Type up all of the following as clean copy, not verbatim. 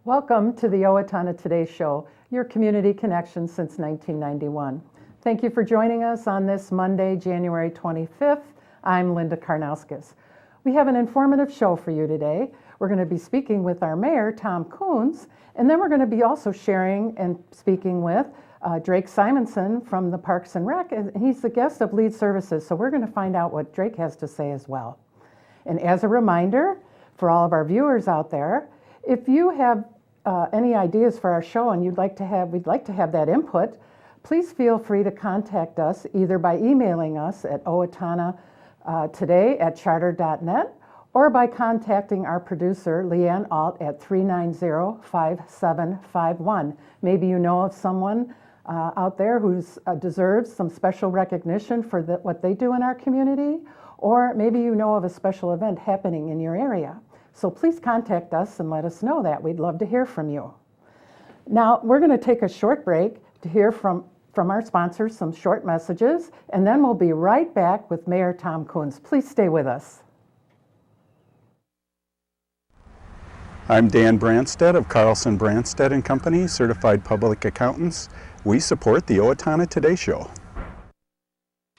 Welcome to the Owatonna Today Show, your community connection since 1991. Thank you for joining us on this Monday, January 25th. I'm Linda Karnauskas. We have an informative show for you today. We're going to be speaking with our mayor, Tom Kuntz, and then we're going to be also sharing and speaking with Drake Simonson from the Parks and Rec, and he's the guest of Lead Services, so we're going to find out what Drake has to say as well. And as a reminder, for all of our viewers out there, if you have any ideas for our show and we'd like to have that input, please feel free to contact us either by emailing us at owatonnatoday@charter.net or by contacting our producer, Leanne Alt, at 390-5751. Maybe you know of someone out there who deserves some special recognition for what they do in our community, or maybe you know of a special event happening in your area. So please contact us and let us know that. We'd love to hear from you. Now, we're going to take a short break to hear from our sponsors, some short messages, and then we'll be right back with Mayor Tom Kuntz. Please stay with us. I'm Dan Branstead of Carlson Branstead & Company, Certified Public Accountants. We support the Owatonna Today Show.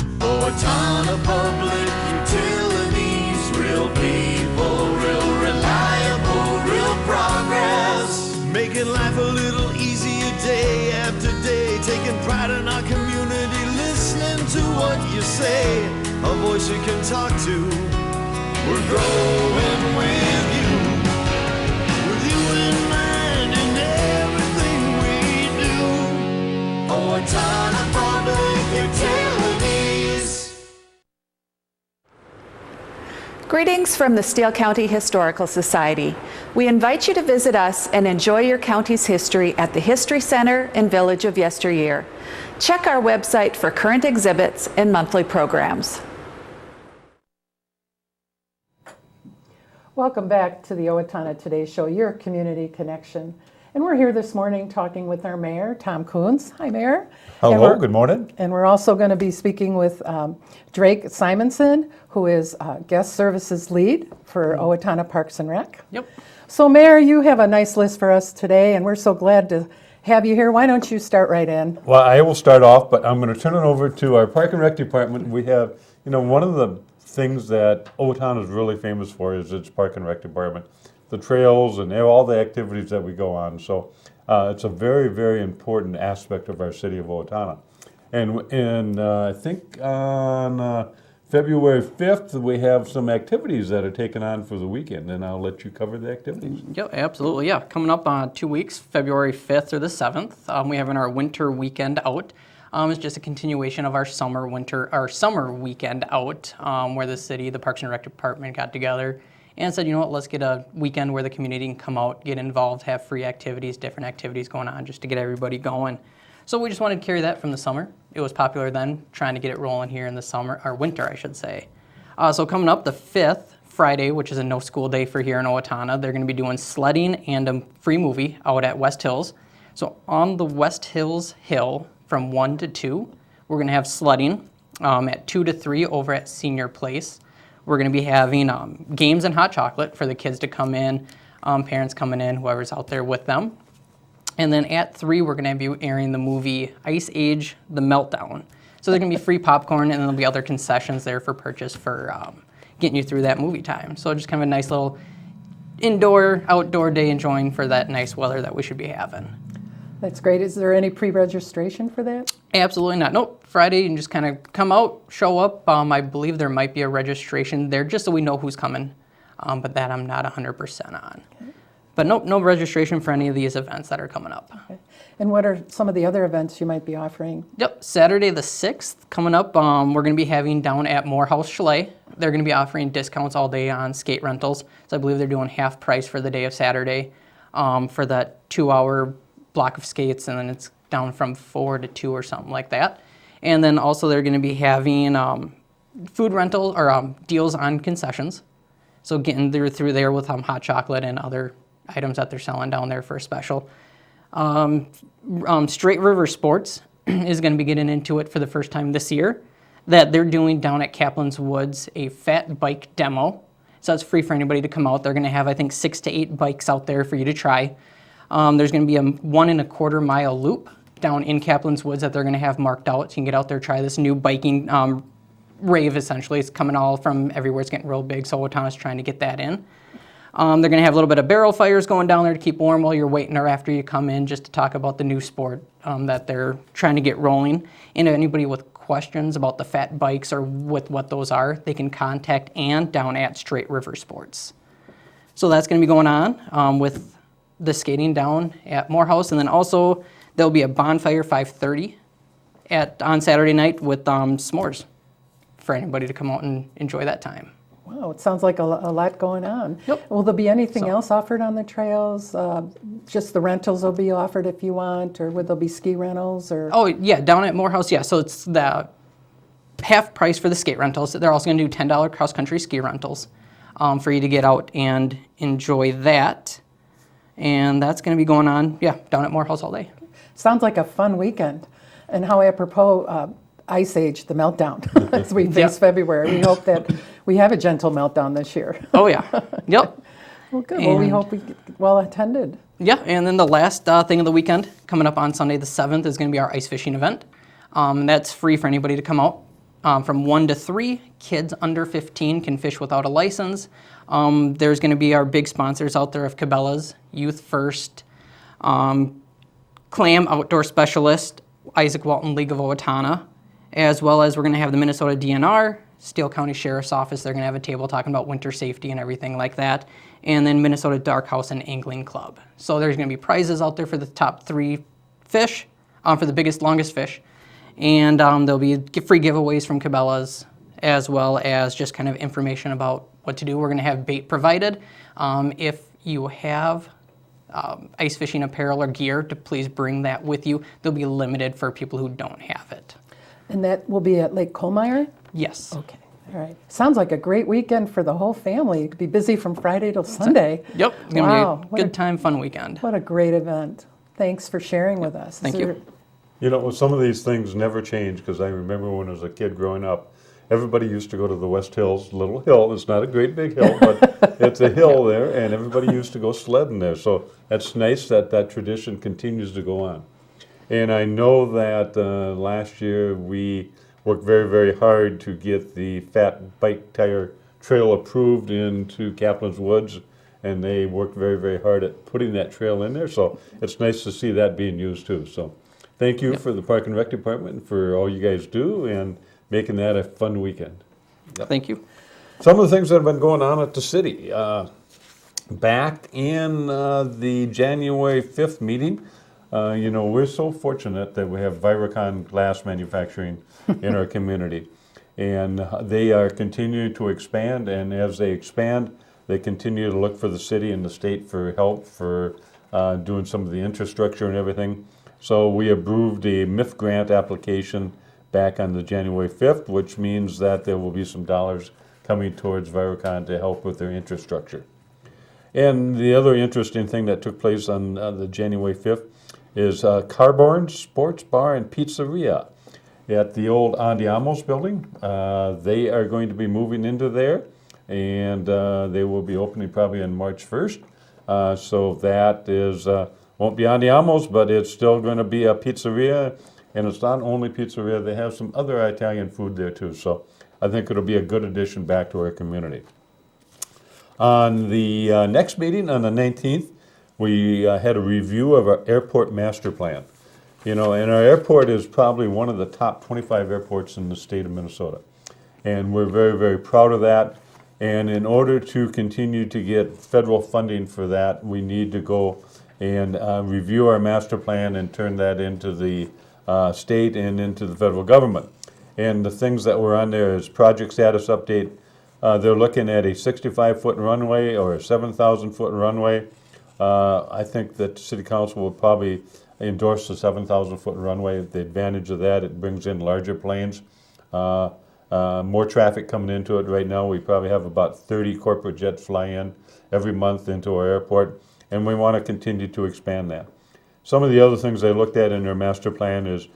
Owatonna Public Utilities, real people, real reliable, real progress. Making life a little easier day after day, taking pride in our community, listening to what you say, a voice you can talk to. We're growing with you in mind in everything we do. Owatonna Public Utilities. Greetings from the Steele County Historical Society. We invite you to visit us and enjoy your county's history at the History Center and Village of Yesteryear. Check our website for current exhibits and monthly programs. Welcome back to the Owatonna Today Show, your community connection. And we're here this morning talking with our mayor, Tom Kuntz. Hi, Mayor. Hello, good morning. And we're also going to be speaking with Drake Simonson, who is guest services lead for Owatonna Parks and Rec. Yep. So, Mayor, you have a nice list for us today, and we're so glad to have you here. Why don't you start right in? Well, I will start off, but I'm going to turn it over to our Park and Rec department. We have, one of the things that Owatonna is really famous for is its Park and Rec department, the trails and all the activities that we go on. So it's a very, very important aspect of our city of Owatonna. And I think on February 5th, we have some activities that are taken on for the weekend, and I'll let you cover the activities. Yep, absolutely, yeah. Coming up on 2 weeks, February 5th or the 7th, we have our winter weekend out. It's just a continuation of our summer weekend out, where the city, the Parks and Rec department got together and said, you know what, let's get a weekend where the community can come out, get involved, have free activities, different activities going on just to get everybody going. So we just wanted to carry that from the summer. It was popular then, trying to get it rolling here in the summer, or winter, I should say. So coming up the 5th, Friday, which is a no school day for here in Owatonna, they're going to be doing sledding and a free movie out at West Hills. So on the West Hills Hill, from 1 to 2, we're going to have sledding at 2 to 3 over at Senior Place. We're going to be having games and hot chocolate for the kids to come in, parents coming in, whoever's out there with them. And then at 3, we're going to be airing the movie Ice Age: The Meltdown. So there's going to be free popcorn, and then there'll be other concessions there for purchase for getting you through that movie time. So just kind of a nice little indoor, outdoor day enjoying for that nice weather that we should be having. That's great. Is there any pre-registration for that? Absolutely not. Nope. Friday, you can just kind of come out, show up. I believe there might be a registration there just so we know who's coming, but that I'm not 100% on. Okay. But nope, no registration for any of these events that are coming up. Okay. And what are some of the other events you might be offering? Yep. Saturday the 6th coming up, we're going to be having down at Morehouse Chalet. They're going to be offering discounts all day on skate rentals. So I believe they're doing half price for the day of Saturday for that 2-hour block of skates, and then it's down from 4 to 2 or something like that. And then also they're going to be having food rental or deals on concessions. So getting through there with hot chocolate and other items that they're selling down there for a special. Straight River Sports is going to be getting into it for the first time this year. That they're doing down at Kaplan's Woods a fat bike demo. So it's free for anybody to come out. They're going to have, I think, 6 to 8 bikes out there for you to try. There's going to be a 1.25 mile loop down in Kaplan's Woods that they're going to have marked out. So you can get out there, try this new biking rave, essentially. It's coming all from everywhere. It's getting real big, so Owatonna's trying to get that in. They're going to have a little bit of barrel fires going down there to keep warm while you're waiting or after you come in, just to talk about the new sport that they're trying to get rolling. And anybody with questions about the fat bikes or with what those are, they can contact Ann down at Straight River Sports. So that's going to be going on with the skating down at Morehouse. And then also there'll be a bonfire 5:30 on Saturday night with s'mores for anybody to come out and enjoy that time. Wow, it sounds like a lot going on. Yep. Will there be anything else offered on the trails? Just the rentals will be offered if you want, or would there be ski rentals? Or Oh, yeah, down at Morehouse, yeah. So it's the half price for the skate rentals. They're also going to do $10 cross-country ski rentals for you to get out and enjoy that. And that's going to be going on, yeah, down at Morehouse all day. sounds like a fun weekend. And how apropos, Ice Age, the meltdown, as we face February. We hope that we have a gentle meltdown this year. Oh, yeah. Yep. Well, good. Well, we And- hope we get well attended. Yeah, and then the last thing of the weekend, coming up on Sunday the 7th, is going to be our ice fishing event. That's free for anybody to come out. From 1 to 3, kids under 15 can fish without a license. There's going to be our big sponsors out there of Cabela's, Youth First, Clam Outdoor Specialist, Isaac Walton League of Owatonna, as well as we're going to have the Minnesota DNR, Steele County Sheriff's Office. They're going to have a table talking about winter safety and everything like that. And then Minnesota Dark House and Angling Club. So there's going to be prizes out there for the top 3 fish, for the biggest, longest fish. And there'll be free giveaways from Cabela's, as well as just kind of information about what to do. We're going to have bait provided. If you have ice fishing apparel or gear, to please bring that with you. They'll be limited for people who don't have it. And that will be at Lake Colmeyer? Yes. Okay, all right. Sounds like a great weekend for the whole family. You could be busy from Friday till Sunday. Yep. It's going to Wow, be a good time, fun weekend. What a great event. Thanks for sharing with us. Thank you. You know, some of these things never change, because I remember when I was a kid growing up, everybody used to go to the West Hills, little hill. It's not a great big hill, but it's a hill there, and everybody used to go sledding there. So that's nice that that tradition continues to go on. And I know that last year we worked very, very hard to get the Fat Bike Tire Trail approved into Kaplan's Woods, and they worked very, very hard at putting that trail in there. So it's nice to see that being used too. So thank you for the Park and Rec Department for all you guys do and making that a fun weekend. Thank you. Some of the things that have been going on at the city. Back in the January 5th meeting, you know, we're so fortunate that we have Viracon glass manufacturing in our community. And they are continuing to expand, and as they expand, they continue to look for the city and the state for help for doing some of the infrastructure and everything. So we approved a MIF grant application back on the January 5th, which means that there will be some dollars coming towards Viracon to help with their infrastructure. And the other interesting thing that took place on the January 5th is Carborn Sports Bar and Pizzeria at the old Andiamo's building. They are going to be moving into there, and they will be opening probably on March 1st. So that is, won't be Andiamo's, but it's still going to be a pizzeria. And it's not only pizzeria, they have some other Italian food there too. So I think it'll be a good addition back to our community. On the next meeting, on the 19th, we had a review of our airport master plan. You know, and our airport is probably one of the top 25 airports in the state of Minnesota. And we're very, very proud of that. And in order to continue to get federal funding for that, we need to go and review our master plan and turn that into the state and into the federal government. And the things that were on there is project status update. They're looking at a 65-foot runway or a 7,000-foot runway. I think that City Council will probably endorse the 7,000-foot runway. The advantage of that, it brings in larger planes. More traffic coming into it right now. We probably have about 30 corporate jets fly in every month into our airport, and we want to continue to expand that. Some of the other things they looked at in their master plan is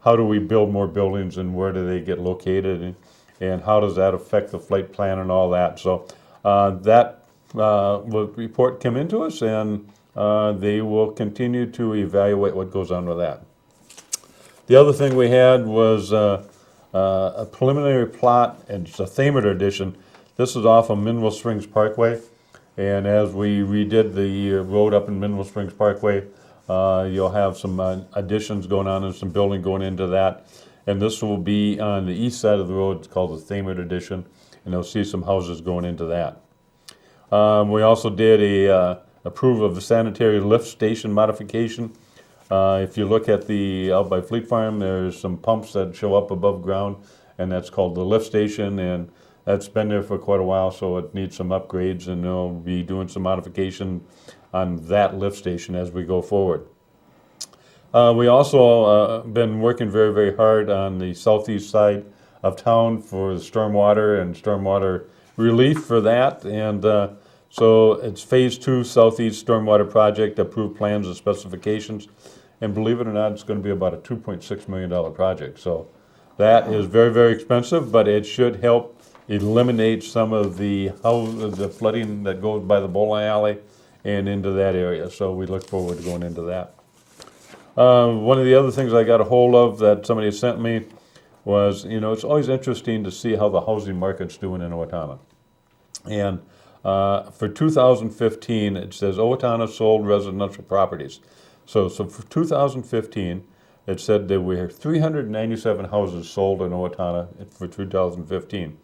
how do we build more buildings and where do they get located, and how does that affect the flight plan and all that. So that report came into us, and they will continue to evaluate what goes on with that. The other thing we had was a preliminary plot, and it's a Thamer edition. This is off of Mineral Springs Parkway, and as we redid the road up in Mineral Springs Parkway, you'll have some additions going on and some building going into that. And this will be on the east side of the road. It's called the Thamer addition, and you'll see some houses going into that. We also did approve of the sanitary lift station modification. If you look at out by Fleet Farm, there's some pumps that show up above ground, and that's called the lift station, and that's been there for quite a while, so it needs some upgrades, and they'll be doing some modification on that lift station as we go forward. We also been working very, very hard on the southeast side of town for the stormwater and stormwater relief for that, and so it's Phase 2 Southeast Stormwater Project, approved plans and specifications, and believe it or not, it's going to be about a $2.6 million project. So that is very, very expensive, but it should help eliminate some of the flooding that goes by the bowling alley and into that area. So we look forward to going into that. One of the other things I got a hold of that somebody sent me was, it's always interesting to see how the housing market's doing in Owatonna. And for 2015, it says Owatonna sold residential properties. So for 2015, it said there were 397 houses sold in Owatonna for 2015.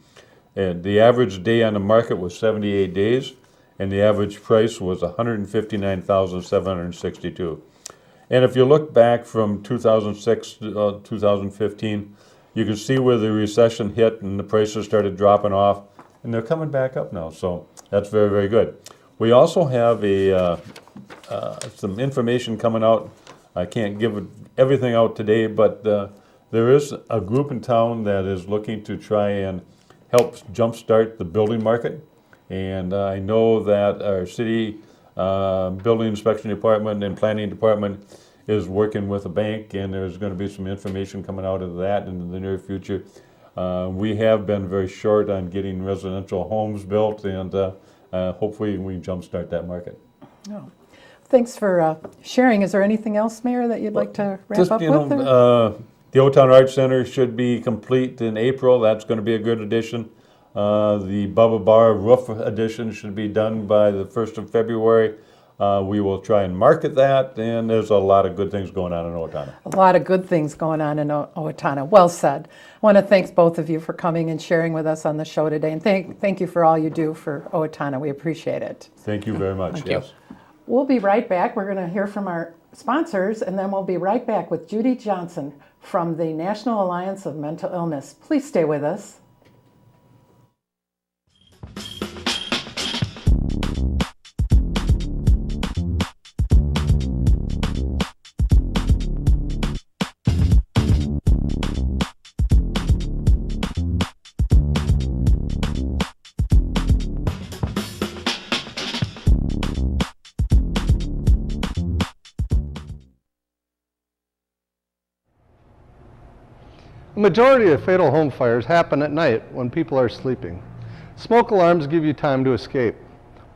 And the average day on the market was 78 days, and the average price was $159,762. And if you look back from 2006 to 2015, you can see where the recession hit and the prices started dropping off, and they're coming back up now. So that's very, very good. We also have some information coming out. I can't give everything out today, but there is a group in town that is looking to try and help jumpstart the building market. And I know that our city building inspection department and planning department is working with a bank, and there's going to be some information coming out of that in the near future. We have been very short on getting residential homes built, and hopefully we can jumpstart that market. Oh. Thanks for sharing. Is there anything else, Mayor, that you'd like to wrap up with? The Owatonna Arts Center should be complete in April. That's going to be a good addition. The Bubba Bar roof addition should be done by the 1st of February. We will try and market that, and there's a lot of good things going on in Owatonna. A lot of good things going on in Owatonna. Well said. I want to thank both of you for coming and sharing with us on the show today, and thank you for all you do for Owatonna. We appreciate it. Thank you very much. Thank you. We'll be right back. We're going to hear from our sponsors, and then we'll be right back with Judy Johnson from the National Alliance of Mental Illness. Please stay with us. The majority of fatal home fires happen at night when people are sleeping. Smoke alarms give you time to escape.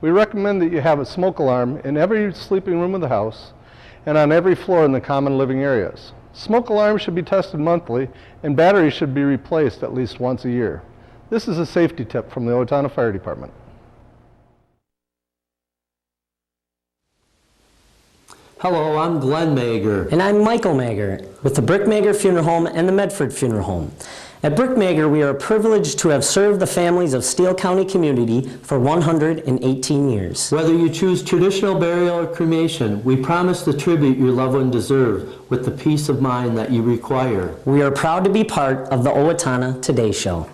We recommend that you have a smoke alarm in every sleeping room of the house and on every floor in the common living areas. Smoke alarms should be tested monthly, and batteries should be replaced at least once a year. This is a safety tip from the Owatonna Fire Department. Hello, I'm Glenn Mager. And I'm Michael Mager with the Brick Mager Funeral Home and the Medford Funeral Home. At Brick Mager, we are privileged to have served the families of Steele County community for 118 years. Whether you choose traditional burial or cremation, we promise the tribute your loved one deserves with the peace of mind that you require. We are proud to be part of the Owatonna Today Show.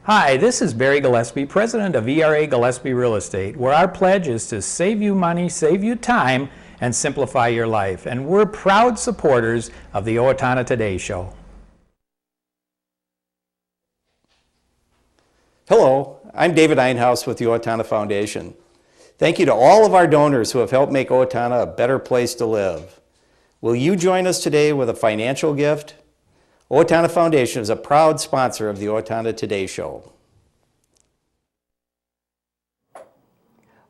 Hi, this is Barry Gillespie, president of ERA Gillespie Real Estate, where our pledge is to save you money, save you time, and simplify your life. And we're proud supporters of the Owatonna Today Show. Hello, I'm David Einhaus with the Owatonna Foundation. Thank you to all of our donors who have helped make Owatonna a better place to live. Will you join us today with a financial gift? Owatonna Foundation is a proud sponsor of the Owatonna Today Show.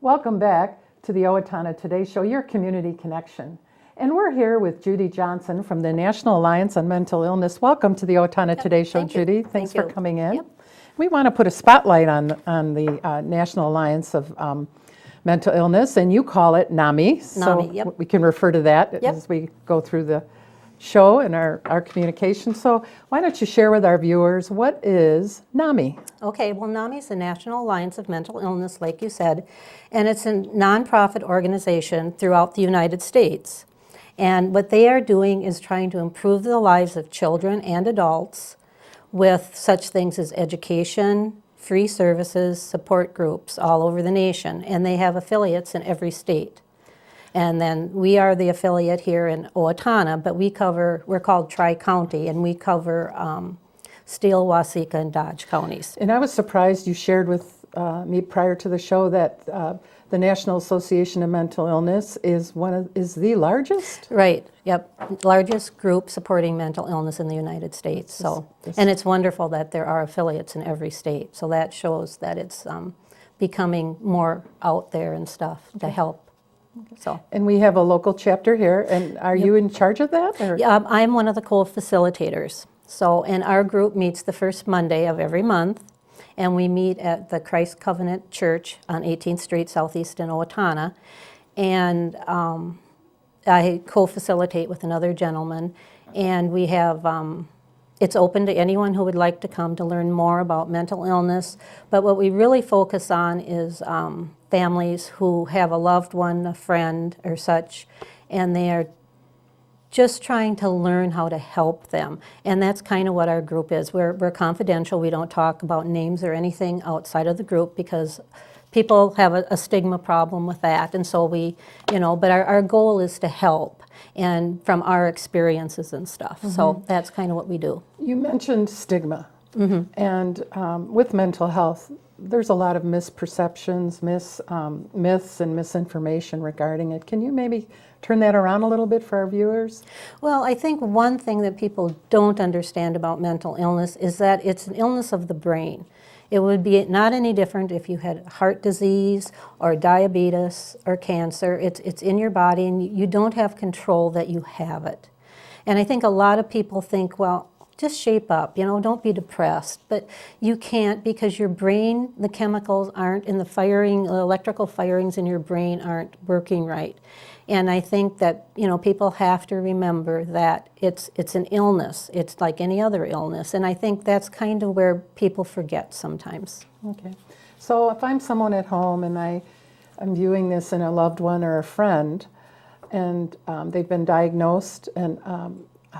Welcome back to the Owatonna Today Show, your community connection. And we're here with Judy Johnson from the National Alliance on Mental Illness. Welcome to the Owatonna Today Show, thank you. Judy. Thanks Thank for you. coming in. Yep. We want to put a spotlight on the National Alliance of Mental Illness, and you call it NAMI. NAMI, so yep. we can refer to that Yep. as we go through the show and our communication. So why don't you share with our viewers, what is NAMI? Okay, well, NAMI is the National Alliance of Mental Illness, like you said, and it's a nonprofit organization throughout the United States. And what they are doing is trying to improve the lives of children and adults with such things as education, free services, support groups all over the nation. And they have affiliates in every state. And then we are the affiliate here in Owatonna, but we're called Tri-County, and we cover Steele, Waseca, and Dodge counties. And I was surprised you shared with me prior to the show that the National Association of Mental Illness is the largest. Right, yep. Largest group supporting mental illness in the United States. So, and it's wonderful that there are affiliates in every state. So that shows that it's becoming more out there and stuff to help. So, And we have a local chapter here, and are you in charge of that? Or? I'm one of the co-facilitators. So, and our group meets the first Monday of every month, and we meet at the Christ Covenant Church on 18th Street Southeast in Owatonna, and I co-facilitate with another gentleman, and we have, it's open to anyone who would like to come to learn more about mental illness, but what we really focus on is families who have a loved one, a friend or such, and they are just trying to learn how to help them. And that's kind of what our group is. We're confidential. We don't talk about names or anything outside of the group because people have a stigma problem with that. And so but our goal is to help and from our experiences and stuff. So that's kind of what we do. You mentioned stigma, and with mental health, there's a lot of misperceptions, myths, and misinformation regarding it. Can you maybe turn that around a little bit for our viewers? Well, I think one thing that people don't understand about mental illness is that it's an illness of the brain. It would be not any different if you had heart disease or diabetes or cancer. It's in your body and you don't have control that you have it. And I think a lot of people think, well, just shape up, don't be depressed. But you can't because your brain, the chemicals aren't in the electrical firings in your brain aren't working right. And I think that, people have to remember that it's an illness. It's like any other illness. And I think that's kind of where people forget sometimes. Okay. So if I'm someone at home and I'm viewing this in a loved one or a friend, and they've been diagnosed, and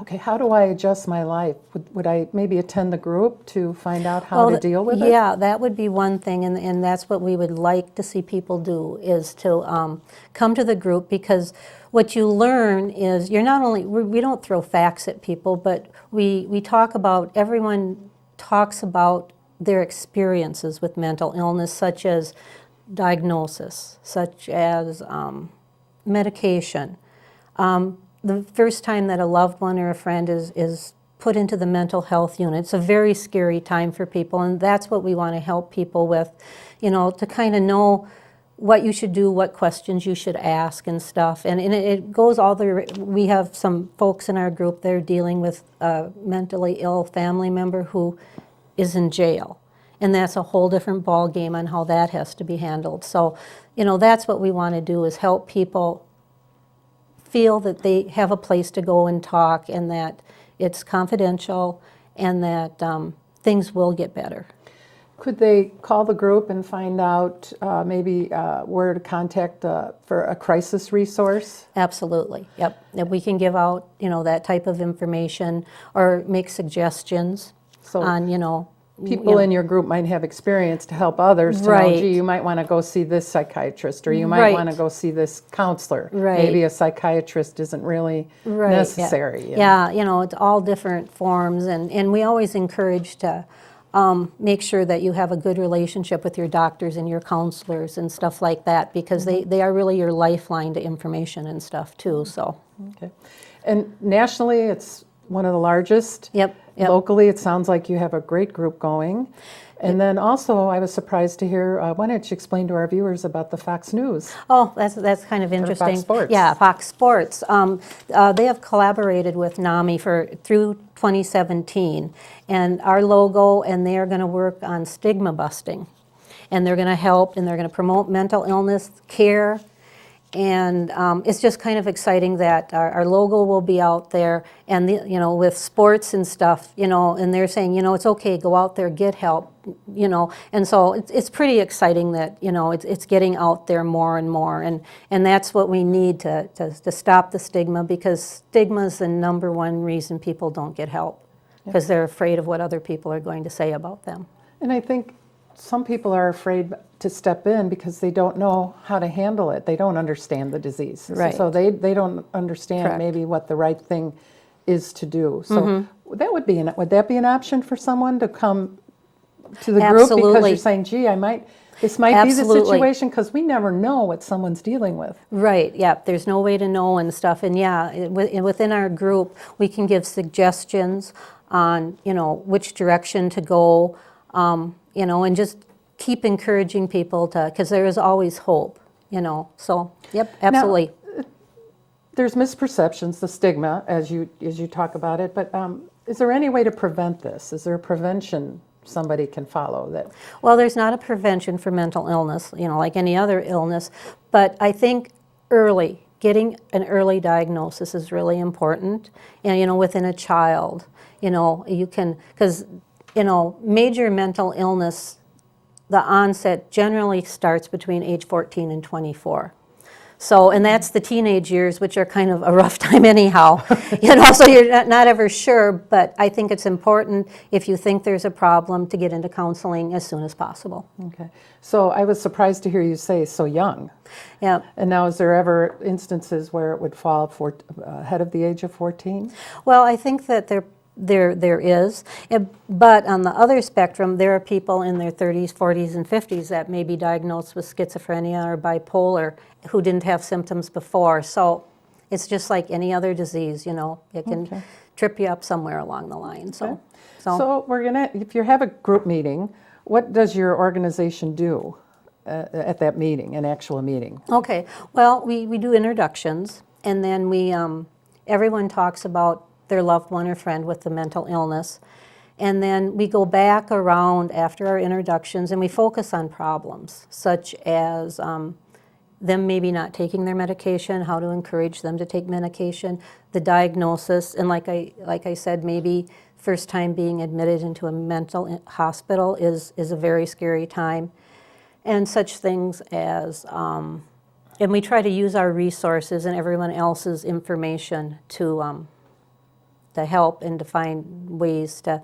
okay, how do I adjust my life? Would I maybe attend the group to find out how to deal with it? Yeah, that would be one thing, and that's what we would like to see people do, is to come to the group, because what you learn is we don't throw facts at people, but we talk about, everyone talks about their experiences with mental illness, such as diagnosis, such as medication. The first time that a loved one or a friend is put into the mental health unit, it's a very scary time for people, and that's what we want to help people with, to kind of know what you should do, what questions you should ask and stuff. And it goes all the, we have some folks in our group that are dealing with a mentally ill family member who is in jail. And that's a whole different ball game on how that has to be handled. So, that's what we want to do, is help people feel that they have a place to go and talk, and that it's confidential, and that things will get better. Could they call the group and find out maybe where to contact for a crisis resource? Absolutely, yep. If we can give out, that type of information, or make suggestions on, people in your group might have experience to help others to know, gee, you might want to go see this psychiatrist, or you might want to go see this counselor. Maybe a psychiatrist isn't really necessary. Yeah, it's all different forms, and we always encourage to make sure that you have a good relationship with your doctors and your counselors and stuff like that, because they are really your lifeline to information and stuff too. So. Okay. And nationally, it's one of the largest. Yep. Locally, it sounds like you have a great group going. And then also, I was surprised to hear, why don't you explain to our viewers about the Fox News? Oh, that's kind of interesting. Fox Sports. Yeah, Fox Sports. They have collaborated with NAMI through 2017, and our logo, and they are going to work on stigma busting, and they're going to help, and they're going to promote mental illness care. And it's just kind of exciting that our logo will be out there, and with sports and stuff, and they're saying, it's okay, go out there, get help, and so it's pretty exciting that it's getting out there more and more, and that's what we need to stop the stigma, because stigma is the number one reason people don't get help, because they're afraid of what other people are going to say about them. And I think some people are afraid to step in because they don't know how to handle it. They don't understand the disease. Right. So they don't understand Correct. maybe what the right thing is to do. So that would that be an option for someone to come to the group, because Absolutely. you're saying, gee, this might be the Absolutely. situation, because we never know what someone's dealing with. Right, yeah, there's no way to know and stuff, and within our group, we can give suggestions on, which direction to go, and just keep encouraging people because there is always hope, so, yep, absolutely. Now, there's misperceptions, the stigma, as you talk about it, but is there any way to prevent this? Is there a prevention somebody can follow that? Well, there's not a prevention for mental illness, like any other illness, but I think getting an early diagnosis is really important, and within a child, you can, because major mental illness, the onset generally starts between age 14 and 24. So, and that's the teenage years, which are kind of a rough time anyhow, so you're not ever sure, but I think it's important, if you think there's a problem, to get into counseling as soon as possible. Okay. So I was surprised to hear you say so young. Yeah. And now, is there ever instances where it would fall ahead of the age of 14? Well, I think that there is, but on the other spectrum, there are people in their 30s, 40s, and 50s that may be diagnosed with schizophrenia or bipolar who didn't have symptoms before. So it's just like any other disease, it can trip you up somewhere along the line. So we're gonna, if you have a group meeting, what does your organization do at that meeting, an actual meeting? Okay, well, we do introductions, and then everyone talks about their loved one or friend with the mental illness. And then we go back around after our introductions, and we focus on problems, such as them maybe not taking their medication, how to encourage them to take medication, the diagnosis, and like I said, maybe first time being admitted into a mental hospital is a very scary time, and such things as, and we try to use our resources and everyone else's information to help and to find ways to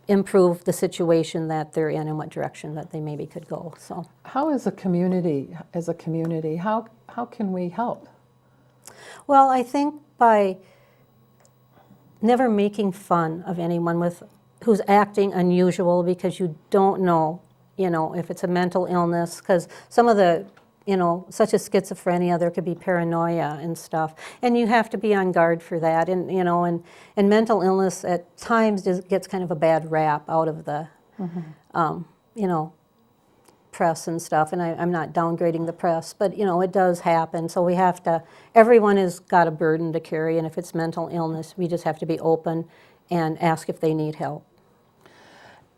improve the situation that they're in and what direction that they maybe could go. So, how as a community, how can we help? Well, I think by never making fun of anyone who's acting unusual, because you don't know, if it's a mental illness, because some of the such as schizophrenia, there could be paranoia and stuff, and you have to be on guard for that. And and mental illness at times gets kind of a bad rap out of the press and stuff. And I'm not downgrading the press, but it does happen. So we have to. Everyone has got a burden to carry, and if it's mental illness, we just have to be open and ask if they need help.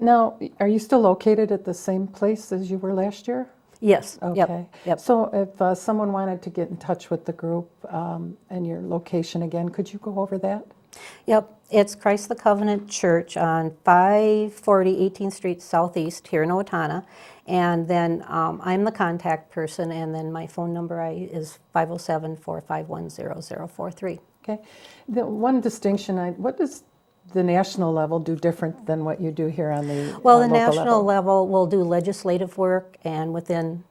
Now, are you still located at the same place as you were last year? Yes. Okay. Yep. So if someone wanted to get in touch with the group and your location again, could you go over that? Yep. It's Christ the Covenant Church on 540 18th Street Southeast here in Owatonna. And then I'm the contact person, and then my phone number is 507-451-0043. Okay. The one distinction, what does the national level do different than what you do here on the Well, the local national level will do legislative work, and within,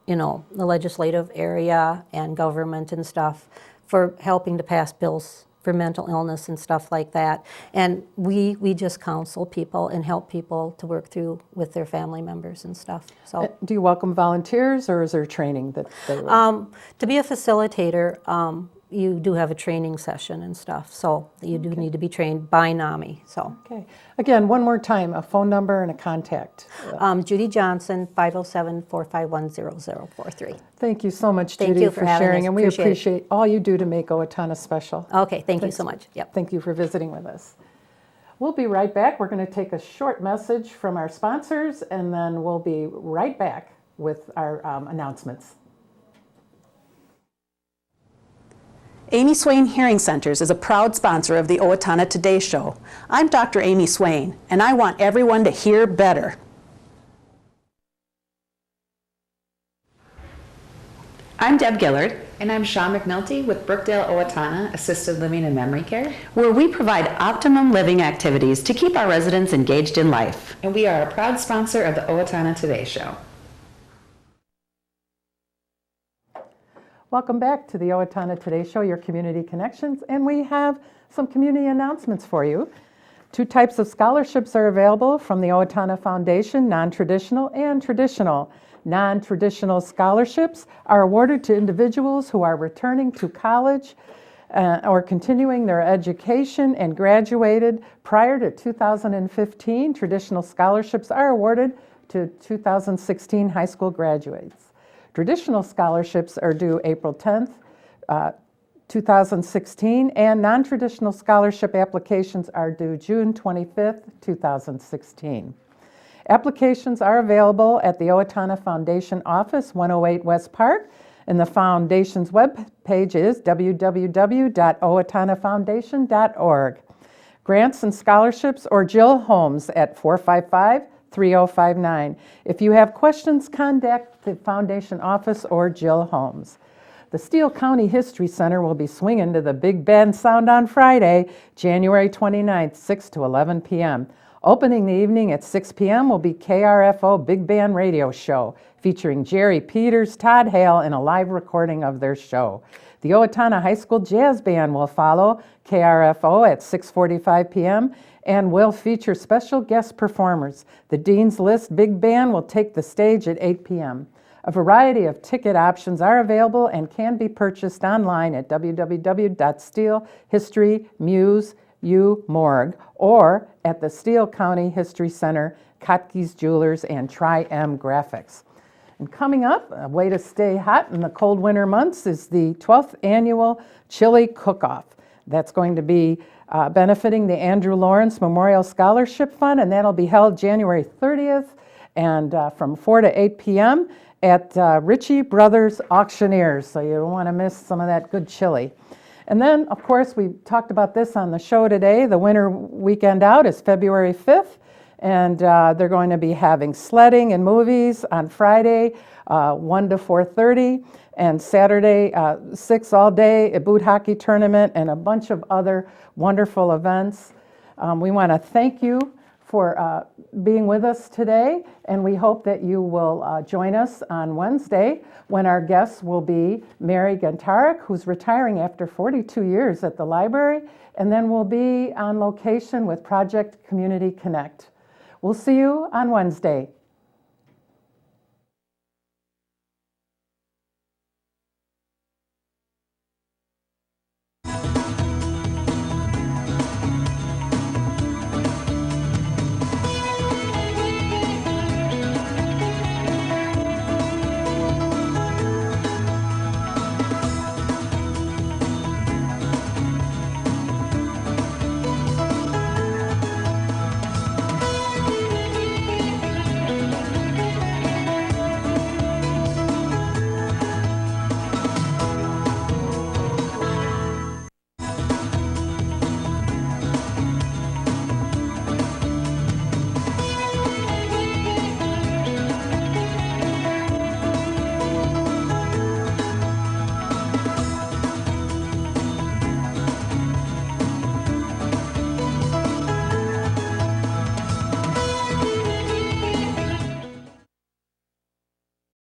the legislative area and government and stuff for helping to pass bills for mental illness and stuff like that. And we just counsel people and help people to work through with their family members and stuff. So, do you welcome volunteers, or is there training that they would? to be a facilitator, you do have a training session and stuff, so you do need to be trained by NAMI, so. Okay. Again, one more time, a phone number and a contact. Judy Johnson, 507-451-0043. Thank you so much, Thank Judy, you for having sharing, us. and we Appreciate it. appreciate all you do to make Owatonna special. Okay, thank you Thanks. so much. Yep. Thank you for visiting with us. We'll be right back. We're going to take a short message from our sponsors, and then we'll be right back with our announcements. Amy Swain Hearing Centers is a proud sponsor of the Owatonna Today Show. I'm Dr. Amy Swain, and I want everyone to hear better. I'm Deb Gillard. And I'm Shaw McNulty with Brookdale Owatonna Assisted Living and Memory Care, where we provide optimum living activities to keep our residents engaged in life. and we are a proud sponsor of the Owatonna Today Show. Welcome back to the Owatonna Today Show, your community connections, and we have some community announcements for you. 2 types of scholarships are available from the Owatonna Foundation, non-traditional and traditional. Non-traditional scholarships are awarded to individuals who are returning to college or continuing their education and graduated prior to 2015. Traditional scholarships are awarded to 2016 high school graduates. Traditional scholarships are due April 10th, 2016, and non-traditional scholarship applications are due June 25th, 2016. Applications are available at the Owatonna Foundation office, 108 West Park, and the Foundation's webpage is www.owatonnafoundation.org. Grants and scholarships or Jill Holmes at 455-3059. If you have questions, contact the Foundation office or Jill Holmes. The Steele County History Center will be swinging to the Big Band Sound on Friday, January 29th, 6 to 11 p.m. Opening the evening at 6 p.m. will be KRFO Big Band Radio Show, featuring Jerry Peters, Todd Hale, and a live recording of their show. The Owatonna High School Jazz Band will follow KRFO at 6:45 p.m. and will feature special guest performers. The Dean's List Big Band will take the stage at 8 p.m. A variety of ticket options are available and can be purchased online at www.steelehistorymuse.org or at the Steele County History Center, Kotke's Jewelers, and Tri-M Graphics. And coming up, a way to stay hot in the cold winter months is the 12th annual Chili Cook-Off. That's going to be benefiting the Andrew Lawrence Memorial Scholarship Fund, and that'll be held January 30th and from 4 to 8 p.m. at Ritchie Brothers Auctioneers, so you don't want to miss some of that good chili. And then, of course, we talked about this on the show today. The winter weekend out is February 5th, and they're going to be having sledding and movies on Friday, 1 to 4:30, and Saturday, 6 all day, a boot hockey tournament, and a bunch of other wonderful events. We want to thank you for being with us today, and we hope that you will join us on Wednesday when our guests will be Mary Gantarek, who's retiring after 42 years at the library, and then we'll be on location with Project Community Connect. We'll see you on Wednesday.